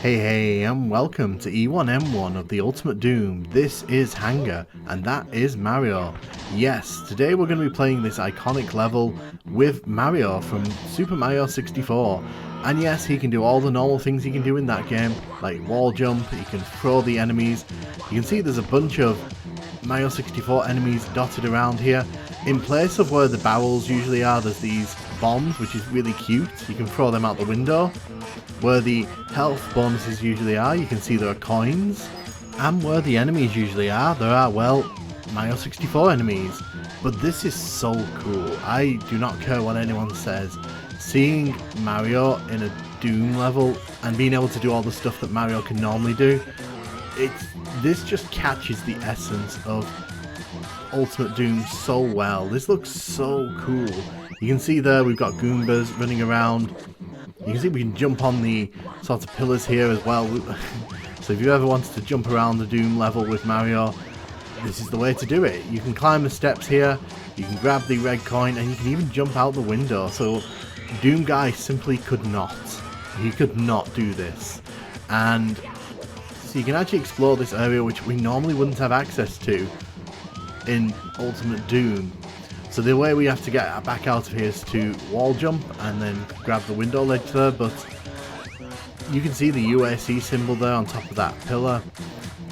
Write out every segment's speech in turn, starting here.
Hey, and welcome to E1M1 of the Ultimate Doom. This is Hanger, and that is Mario. Yes, today we're going to be playing this iconic level with Mario from Super Mario 64. And yes, he can do all the normal things he can do in that game, like wall jump, he can throw the enemies. You can see there's a bunch of Mario 64 enemies dotted around here. In place of where the barrels usually are, there's these bombs, which is really cute. You can throw them out the window. Where the health bonuses usually are, you can see there are coins. And where the enemies usually are, there are, well, Mario 64 enemies. But this is so cool. I do not care what anyone says. Seeing Mario in a Doom level and being able to do all the stuff that Mario can normally do, this just catches the essence of Ultimate Doom so well. This looks so cool. You can see there we've got Goombas running around. You can see we can jump on the sort of pillars here as well. So if you ever wanted to jump around the Doom level with Mario, this is the way to do it. You can climb the steps here, you can grab the red coin, and you can even jump out the window. So ThatNukemGuy simply could not. He could not do this. And so you can actually explore this area which we normally wouldn't have access to in Ultimate Doom. So the way we have to get back out of here is to wall jump and then grab the window ledge there, but you can see the UAC symbol there on top of that pillar,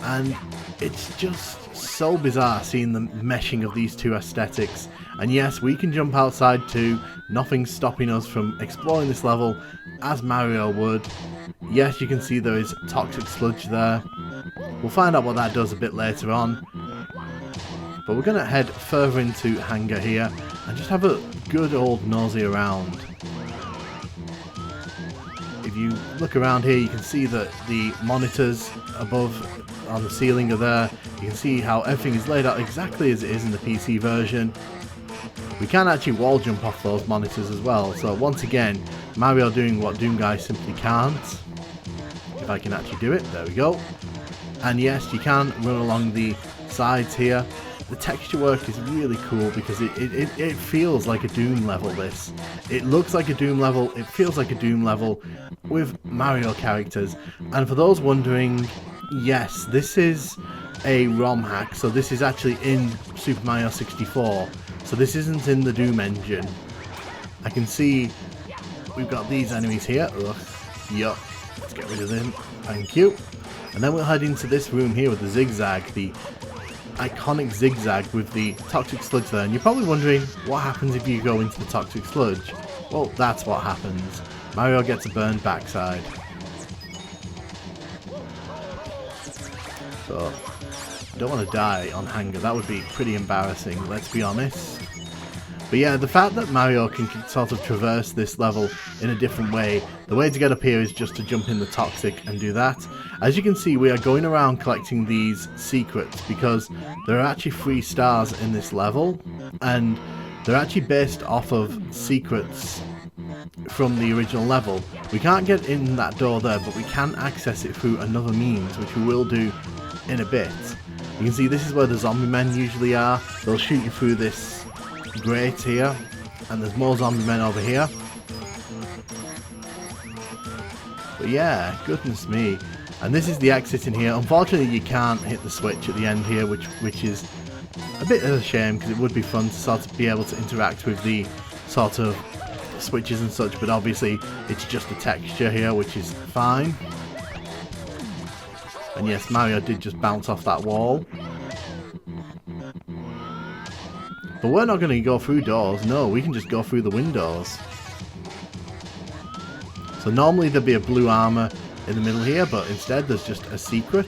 and it's just so bizarre seeing the meshing of these two aesthetics. And yes, we can jump outside too, nothing's stopping us from exploring this level as Mario would. Yes, you can see there is toxic sludge there. We'll find out what that does a bit later on. But we're going to head further into Hanger here and just have a good old nosy around. If you look around here, you can see that the monitors above on the ceiling are there. You can see how everything is laid out exactly as it is in the PC version. We can actually wall jump off those monitors as well. So once again, Mario doing what ThatNukemGuy simply can't. If I can actually do it, there we go. And yes, you can run along the sides here. The texture work is really cool because it feels like a Doom level, this. It looks like a Doom level, it feels like a Doom level with Mario characters. And for those wondering, yes, this is a ROM hack, so this is actually in Super Mario 64. So this isn't in the Doom engine. I can see we've got these enemies here. Ugh, yup, let's get rid of them, thank you. And then we'll head into this room here with the zigzag, the iconic zigzag with the toxic sludge there. And you're probably wondering what happens if you go into the toxic sludge. Well, that's what happens. Mario gets a burned backside. So, don't want to die on Hanger. That would be pretty embarrassing, let's be honest. But yeah, the fact that Mario can sort of traverse this level in a different way, the way to get up here is just to jump in the toxic and do that. As you can see, we are going around collecting these secrets because there are actually 3 stars in this level, and they're actually based off of secrets from the original level. We can't get in that door there, but we can access it through another means, which we will do in a bit. You can see this is where the zombie men usually are. They'll shoot you through this grate here, and there's more zombie men over here. But yeah, goodness me. And this is the exit in here. Unfortunately, you can't hit the switch at the end here, which is a bit of a shame because it would be fun to sort of be able to interact with the sort of switches and such, but obviously it's just a texture here, which is fine. And yes, Mario did just bounce off that wall. But we're not going to go through doors, no, we can just go through the windows. So normally there'd be a blue armor in the middle here, but instead there's just a secret.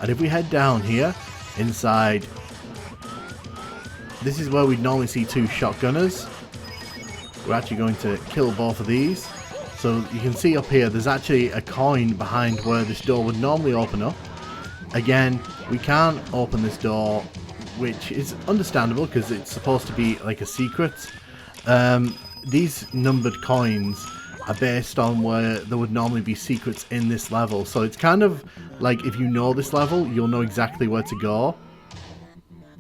And if we head down here, inside, this is where we'd normally see 2 shotgunners. We're actually going to kill both of these. So you can see up here, there's actually a coin behind where this door would normally open up. Again, we can't open this door, which is understandable because it's supposed to be like a secret. These numbered coins are based on where there would normally be secrets in this level. So it's kind of like if you know this level, you'll know exactly where to go.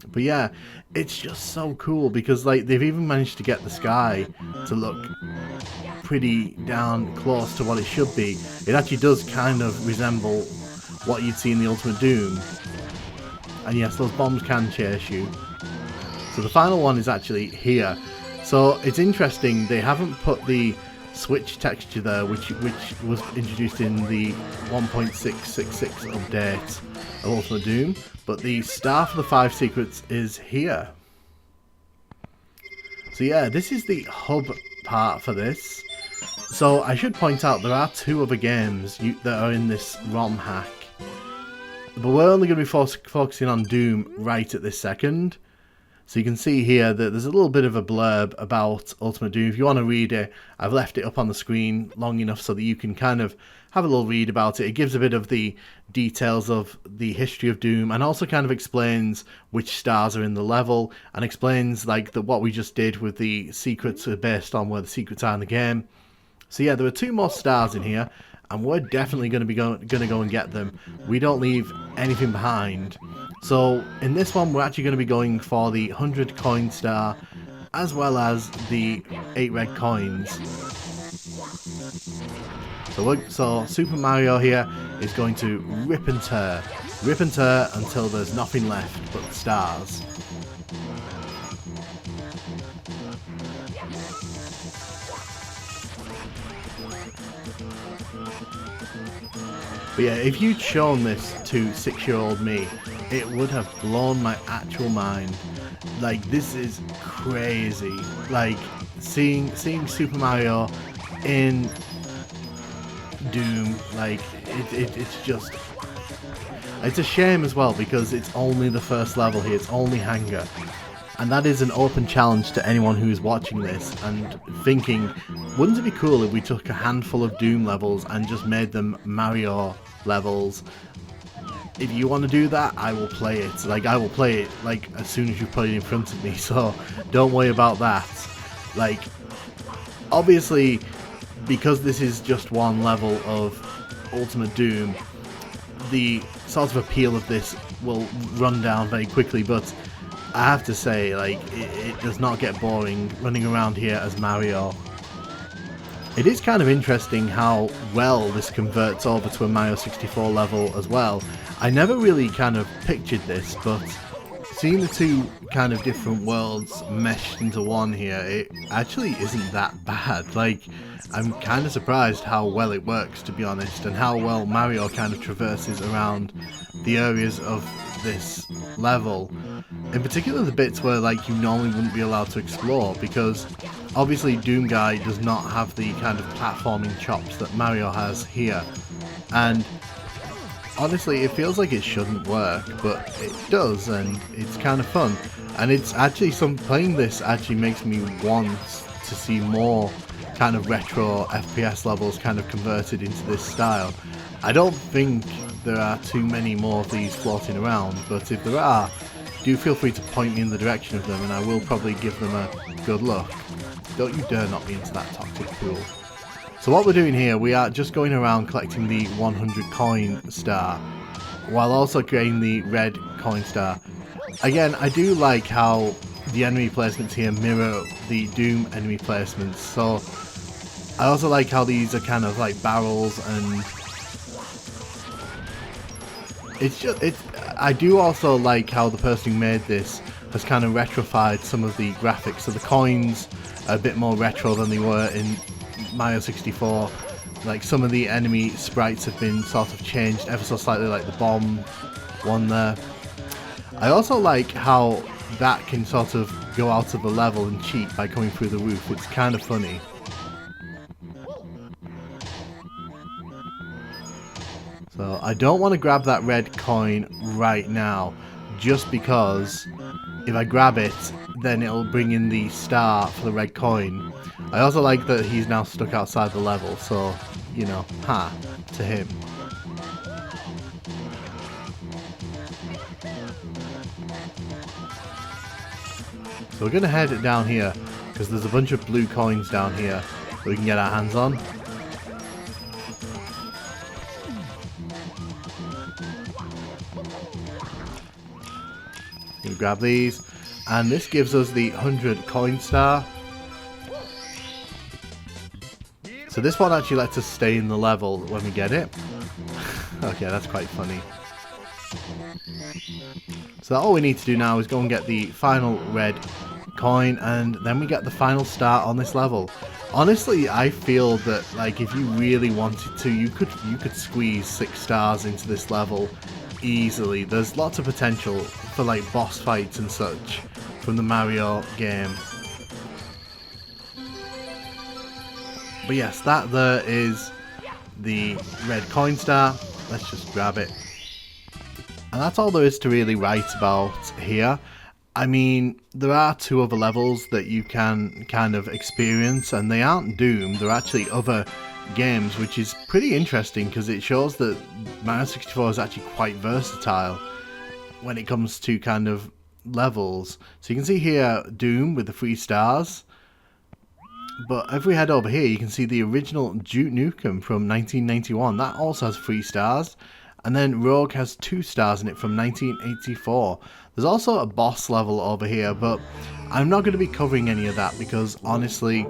But yeah, it's just so cool because like they've even managed to get the sky to look pretty down close to what it should be. It actually does kind of resemble what you'd see in the Ultimate Doom. And yes, those bombs can chase you. So the final one is actually here. So it's interesting, they haven't put the switch texture there, which was introduced in the 1.666 update of Ultimate Doom, but the star for the 5 secrets is here. So yeah, this is the hub part for this. So I should point out there are 2 other games that are in this ROM hack, but we're only going to be focusing on Doom right at this second. So you can see here that there's a little bit of a blurb about Ultimate Doom. If you want to read it, I've left it up on the screen long enough so that you can kind of have a little read about it. It gives a bit of the details of the history of Doom and also kind of explains which stars are in the level and explains like what we just did with the secrets are based on where the secrets are in the game. So yeah, there are 2 more stars in here and we're definitely going to be going to go and get them. We don't leave anything behind. So in this one we're actually going to be going for the 100 coin star as well as the 8 red coins. So Super Mario here is going to rip and tear until there's nothing left but stars. But yeah, if you'd shown this to 6-year-old me, it would have blown my actual mind. Like, this is crazy. Like, seeing Super Mario in Doom, like, it's just... It's a shame as well, because it's only the first level here, it's only Hangar. And that is an open challenge to anyone who is watching this and thinking, wouldn't it be cool if we took a handful of Doom levels and just made them Mario levels? If you want to do that, I will play it. Like, I will play it like as soon as you put it in front of me, so don't worry about that. Like, obviously, because this is just one level of Ultimate Doom, the sort of appeal of this will run down very quickly, but I have to say, like, it does not get boring running around here as Mario. It is kind of interesting how well this converts over to a Mario 64 level as well. I never really kind of pictured this, but seeing the 2 kind of different worlds meshed into one here, it actually isn't that bad. Like, I'm kind of surprised how well it works, to be honest, and how well Mario kind of traverses around the areas of this level. In particular the bits where, like, you normally wouldn't be allowed to explore, because obviously ThatNukemGuy does not have the kind of platforming chops that Mario has here, and honestly it feels like it shouldn't work, but it does, and it's kind of fun. And it's actually, playing this actually makes me want to see more kind of retro FPS levels kind of converted into this style. I don't think there are too many more of these floating around, but if there are, do feel free to point me in the direction of them and I will probably give them a good look. Don't you dare knock me into that toxic pool. So what we're doing here, we are just going around collecting the 100 coin star, while also getting the red coin star. Again, I do like how the enemy placements here mirror the Doom enemy placements, so I also like how these are kind of like barrels, and I do also like how the person who made this has kind of retrofied some of the graphics, so the coins are a bit more retro than they were in Mario 64. Like, some of the enemy sprites have been sort of changed ever so slightly, like the bomb one there. I also like how that can sort of go out of the level and cheat by coming through the roof. It's kind of funny. So I don't want to grab that red coin right now, just because if I grab it, then it'll bring in the star for the red coin. I also like that he's now stuck outside the level, so, you know, ha, to him. So we're going to head down here, because there's a bunch of blue coins down here that we can get our hands on. Gonna grab these, and this gives us the 100 coin star. So this one actually lets us stay in the level when we get it. Okay, that's quite funny. So all we need to do now is go and get the final red coin, and then we get the final star on this level. Honestly, I feel that like if you really wanted to, you could squeeze 6 stars into this level easily. There's lots of potential for like boss fights and such from the Mario game. But yes, that there is the red coin star. Let's just grab it. And that's all there is to really write about here. I mean, there are 2 other levels that you can kind of experience, and they aren't Doom, they're actually other games, which is pretty interesting because it shows that Mario 64 is actually quite versatile when it comes to kind of levels. So you can see here Doom with the 3 stars. But if we head over here, you can see the original Duke Nukem from 1991. That also has 3 stars. And then Rogue has 2 stars in it from 1984. There's also a boss level over here, but I'm not going to be covering any of that because honestly,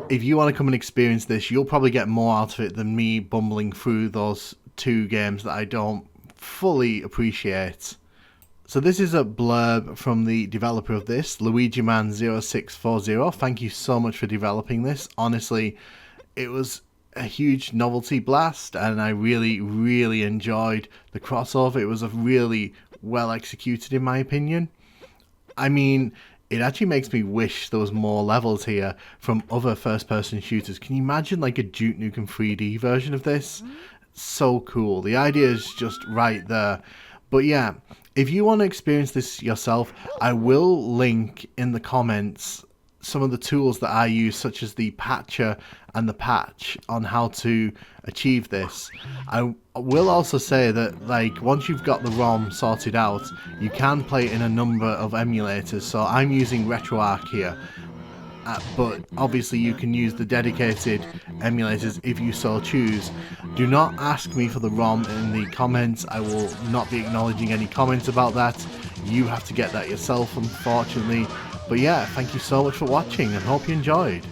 if you want to come and experience this, you'll probably get more out of it than me bumbling through those 2 games that I don't fully appreciate. So this is a blurb from the developer of this, LuigiMan0640. Thank you so much for developing this. Honestly, it was a huge novelty blast, and I really enjoyed the crossover. It was a really well executed, in my opinion. I mean, it actually makes me wish there was more levels here from other first-person shooters. Can you imagine like a Duke Nukem 3D version of this? So cool. The idea is just right there. But yeah, if you want to experience this yourself, I will link in the comments some of the tools that I use, such as the patcher and the patch, on how to achieve this. I will also say that like once you've got the ROM sorted out, you can play it in a number of emulators. So I'm using RetroArch here, but obviously you can use the dedicated emulators if you so choose. Do not ask me for the ROM in the comments. I will not be acknowledging any comments about that. You have to get that yourself, unfortunately. But yeah, thank you so much for watching and hope you enjoyed.